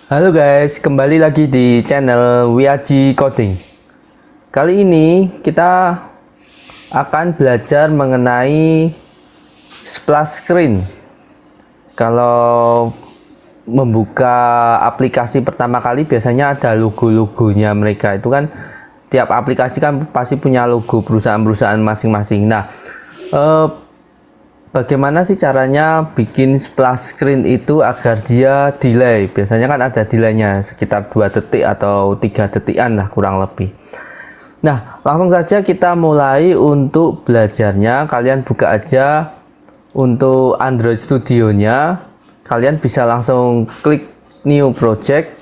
Halo guys, kembali lagi di channel Wiaji Coding. Kali ini kita akan belajar mengenai splash screen. Kalau membuka aplikasi pertama kali biasanya ada logo-logonya mereka. Itu kan tiap aplikasi kan pasti punya logo perusahaan-perusahaan masing-masing. Nah, bagaimana sih caranya bikin splash screen itu agar dia delay? Biasanya kan ada delaynya sekitar 2 detik atau 3 detikan lah kurang lebih. Nah, langsung saja kita mulai untuk belajarnya. Kalian buka aja untuk Android Studio-nya. Kalian bisa langsung klik new project.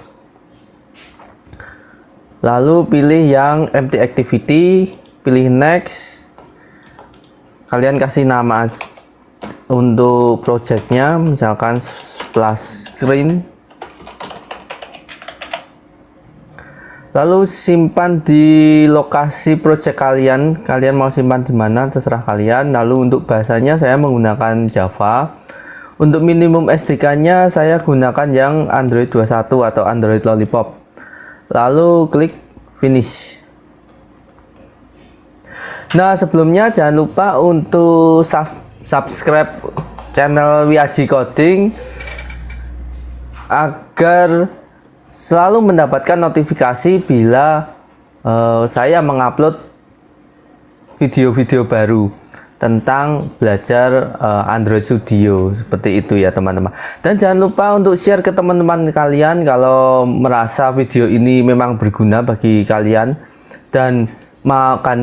Lalu pilih yang empty activity, pilih next. Kalian kasih nama untuk projectnya, misalkan splash screen, lalu simpan di lokasi project kalian mau simpan di mana terserah kalian. Lalu untuk bahasanya saya menggunakan Java. Untuk minimum SDK nya saya gunakan yang Android 21 atau Android Lollipop. Lalu klik finish. Nah, sebelumnya jangan lupa untuk subscribe channel Wiaji Coding agar selalu mendapatkan notifikasi bila saya mengupload video-video baru tentang belajar Android Studio, seperti itu ya teman-teman. Dan jangan lupa untuk share ke teman-teman kalian kalau merasa video ini memang berguna bagi kalian dan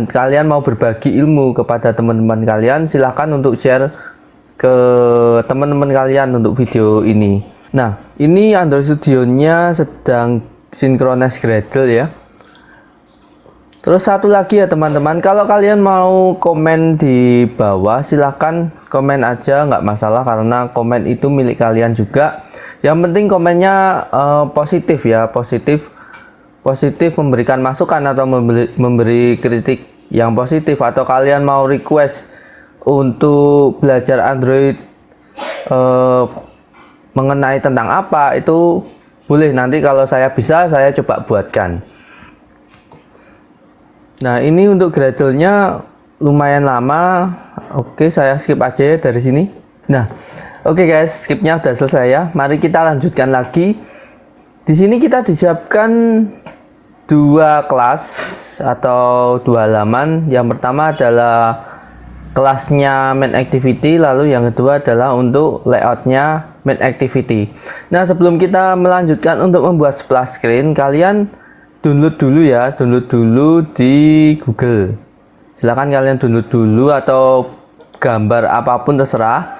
kalian mau berbagi ilmu kepada teman-teman kalian, silahkan untuk share ke teman-teman kalian untuk video ini. Nah, ini Android Studio-nya sedang synchronize Gradle ya. Terus satu lagi ya teman-teman, kalau kalian mau komen di bawah silahkan komen aja, nggak masalah karena komen itu milik kalian juga. Yang penting komennya positif ya, positif memberikan masukan atau memberi kritik yang positif, atau kalian mau request untuk belajar Android mengenai tentang apa, itu boleh, nanti kalau saya bisa saya coba buatkan. Nah, ini untuk Gradle-nya lumayan lama. Oke, saya skip aja ya dari sini. Nah, oke guys, skipnya udah selesai ya. Mari kita lanjutkan lagi. Di sini kita disiapkan dua kelas atau dua halaman. Yang pertama adalah kelasnya main activity, lalu yang kedua adalah untuk layoutnya main activity. Nah, sebelum kita melanjutkan untuk membuat splash screen, kalian download dulu ya, download dulu di Google. Silahkan kalian download dulu atau gambar apapun terserah.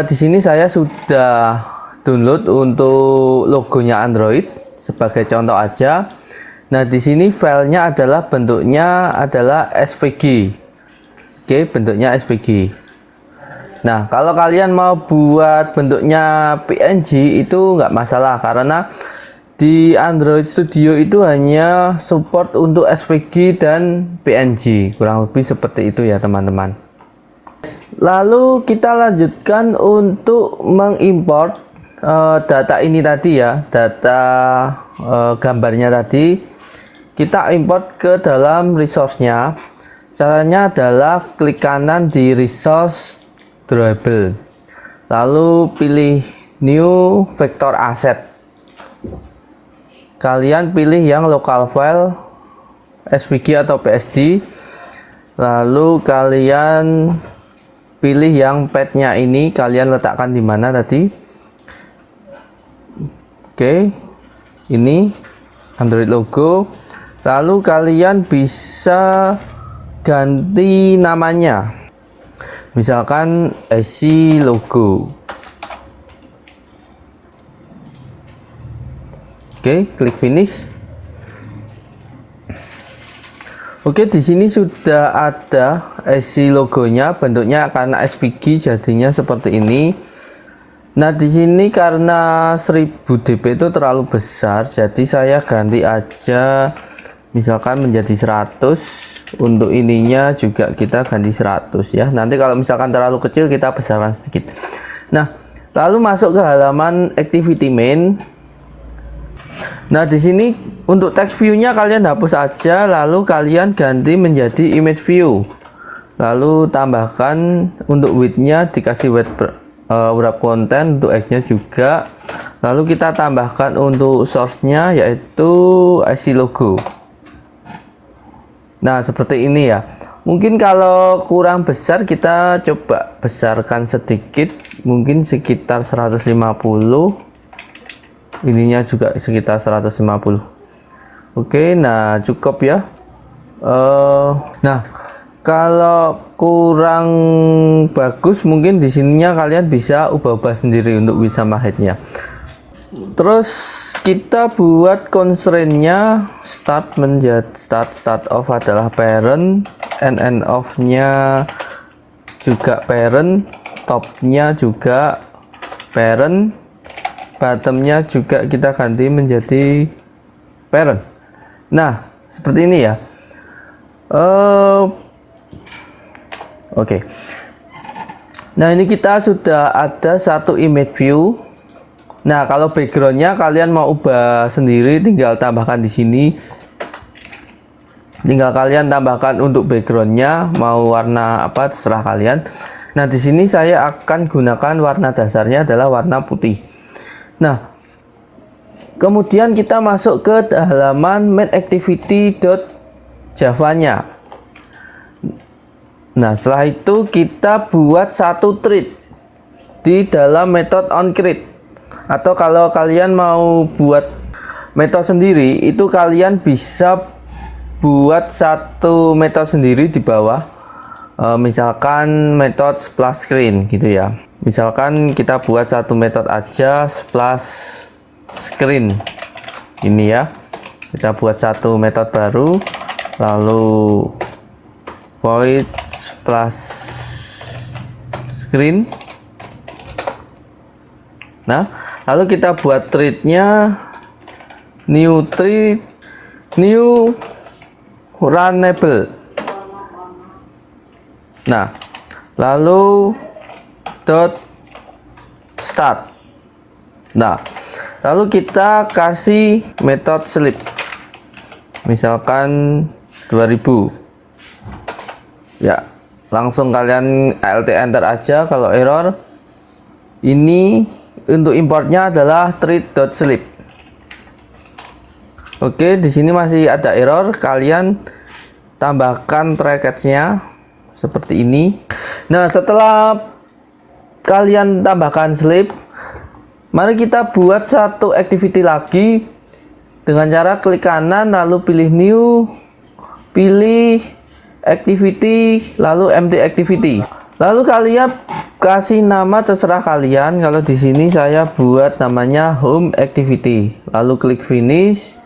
Di sini saya sudah download untuk logonya Android sebagai contoh aja. Nah, di sini filenya adalah bentuknya adalah SVG. Oke, bentuknya SVG. Nah, kalau kalian mau buat bentuknya PNG itu nggak masalah karena di Android Studio itu hanya support untuk SVG dan PNG, kurang lebih seperti itu ya teman-teman. Lalu kita lanjutkan untuk mengimport data ini tadi ya, data gambarnya tadi kita import ke dalam resource-nya. Caranya adalah klik kanan di resource drawable, lalu pilih new vector asset. Kalian pilih yang local file SVG atau PSD, lalu kalian pilih yang path-nya ini, kalian letakkan di mana tadi. Oke, ini Android logo. Lalu kalian bisa ganti namanya, misalkan SC logo. Oke, klik finish. Oke, di sini sudah ada SC logonya, bentuknya karena SVG jadinya seperti ini. Nah, di sini karena 1000 dp itu terlalu besar, jadi saya ganti aja misalkan menjadi 100. Untuk ininya juga kita ganti 100 ya. Nanti kalau misalkan terlalu kecil kita besarkan sedikit. Nah, lalu masuk ke halaman activity main. Nah, di sini untuk text view-nya kalian hapus aja, lalu kalian ganti menjadi image view. Lalu tambahkan untuk width-nya dikasih wrap content, untuk X-nya juga. Lalu kita tambahkan untuk source-nya yaitu IC logo. Nah, seperti ini ya. Mungkin kalau kurang besar kita coba besarkan sedikit, mungkin sekitar 150. Ininya juga sekitar 150. Oke, nah cukup ya. Nah, kalau kurang bagus mungkin di sininya kalian bisa ubah-ubah sendiri untuk width sama height-nya. Terus kita buat constraint-nya start off adalah parent, end off-nya juga parent, top-nya juga parent, bottom-nya juga kita ganti menjadi parent. Nah, seperti ini ya. Oke. Nah, ini kita sudah ada satu image view. Nah, kalau backgroundnya kalian mau ubah sendiri, tinggal tambahkan di sini. Tinggal kalian tambahkan untuk backgroundnya mau warna apa terserah kalian. Nah, di sini saya akan gunakan warna dasarnya adalah warna putih. Nah, kemudian kita masuk ke halaman main activity.java-nya. Nah, setelah itu kita buat satu thread di dalam metode onCreate. Atau kalau kalian mau buat metode sendiri, itu kalian bisa buat satu metode sendiri di bawah. Misalkan metode splash screen gitu ya. Misalkan kita buat satu metode aja splash screen. Ini ya. Kita buat satu metode baru, lalu void splash screen. Nah, lalu kita buat thread-nya new thread, new runnable. Nah, lalu dot start. Nah, lalu kita kasih metode sleep. Misalkan 2000. Ya, langsung kalian alt enter aja kalau error. Ini untuk importnya adalah thread.sleep. Oke, di sini masih ada error, kalian tambahkan brackets-nya seperti ini. Nah, setelah kalian tambahkan sleep, mari kita buat satu activity lagi dengan cara klik kanan lalu pilih new, pilih activity, lalu empty activity. Lalu kalian kasih nama terserah kalian. Kalau di sini saya buat namanya home activity. Lalu klik finish.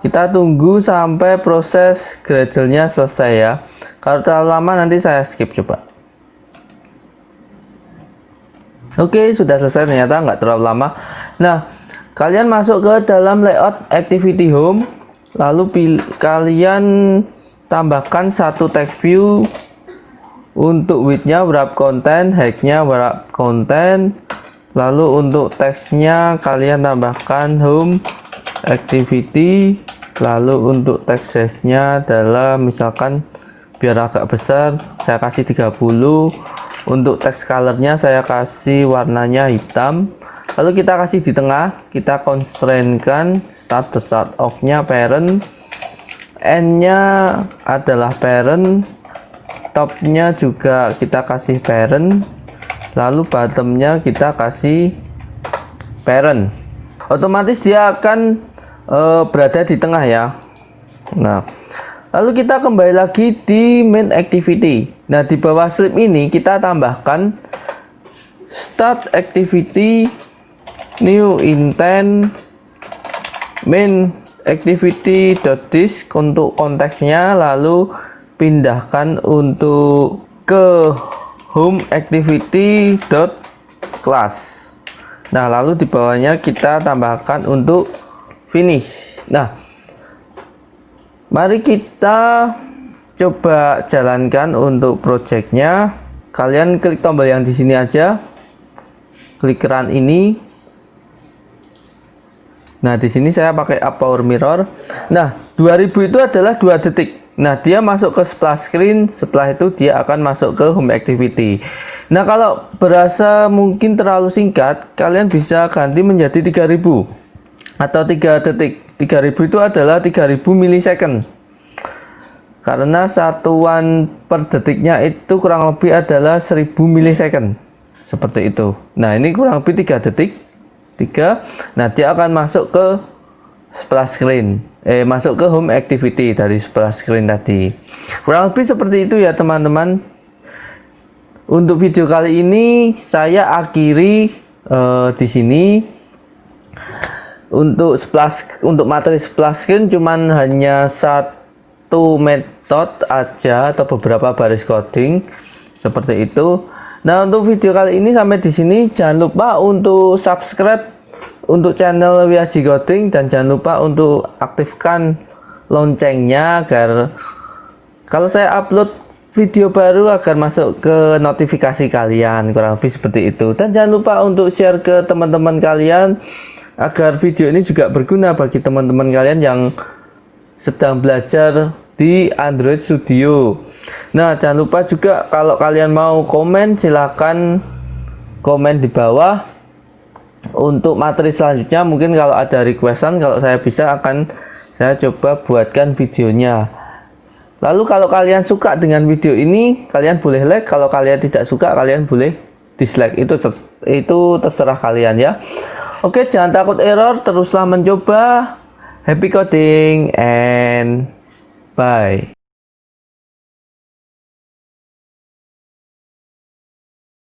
Kita tunggu sampai proses Gradle-nya selesai ya. Kalau terlalu lama nanti saya skip coba. Oke, sudah selesai, ternyata nggak terlalu lama. Nah, kalian masuk ke dalam layout activity home. Lalu kalian tambahkan satu text view. Untuk width-nya wrap content, height-nya wrap content. Lalu untuk teksnya kalian tambahkan home activity. Lalu untuk text size-nya adalah misalkan biar agak besar saya kasih 30. Untuk text color-nya saya kasih warnanya hitam. Lalu kita kasih di tengah, kita constraint-kan start off-nya parent, end-nya adalah parent, top-nya juga kita kasih parent, lalu bottom-nya kita kasih parent. Otomatis dia akan berada di tengah ya. Nah, lalu kita kembali lagi di main activity. Nah, di bawah sleep ini kita tambahkan start activity new intent main activity.disk untuk konteksnya, lalu pindahkan untuk ke home activity.class. Nah, lalu di bawahnya kita tambahkan untuk finish. Nah, mari kita coba jalankan untuk projectnya. Kalian klik tombol yang di sini aja, klik run ini. Nah, di sini saya pakai up power mirror. Nah, 2000 itu adalah 2 detik. Nah, dia masuk ke splash screen, setelah itu dia akan masuk ke home activity. Nah, kalau berasa mungkin terlalu singkat, kalian bisa ganti menjadi 3000 atau 3 detik. 3000 itu adalah 3000 milisecond. Karena satuan per detiknya itu kurang lebih adalah 1000 milisecond. Seperti itu. Nah, ini kurang lebih 3 detik. 3. Nah, dia akan masuk ke splash screen. Masuk ke home activity dari splash screen tadi. Kurang lebih seperti itu ya, teman-teman. Untuk video kali ini saya akhiri di sini. Untuk materi splash screen cuman hanya satu metode aja atau beberapa baris coding seperti itu. Nah, untuk video kali ini sampai di sini. Jangan lupa untuk subscribe untuk channel WAG Coding dan jangan lupa untuk aktifkan loncengnya agar kalau saya upload video baru agar masuk ke notifikasi kalian, kurang lebih seperti itu. Dan jangan lupa untuk share ke teman-teman kalian agar video ini juga berguna bagi teman-teman kalian yang sedang belajar di Android Studio. Nah, jangan lupa juga kalau kalian mau komen, silahkan komen di bawah untuk materi selanjutnya. Mungkin kalau ada requestan, kalau saya bisa akan saya coba buatkan videonya. Lalu kalau kalian suka dengan video ini, kalian boleh like. Kalau kalian tidak suka, kalian boleh dislike. Itu terserah kalian ya. Oke, jangan takut error, teruslah mencoba. Happy coding and bye.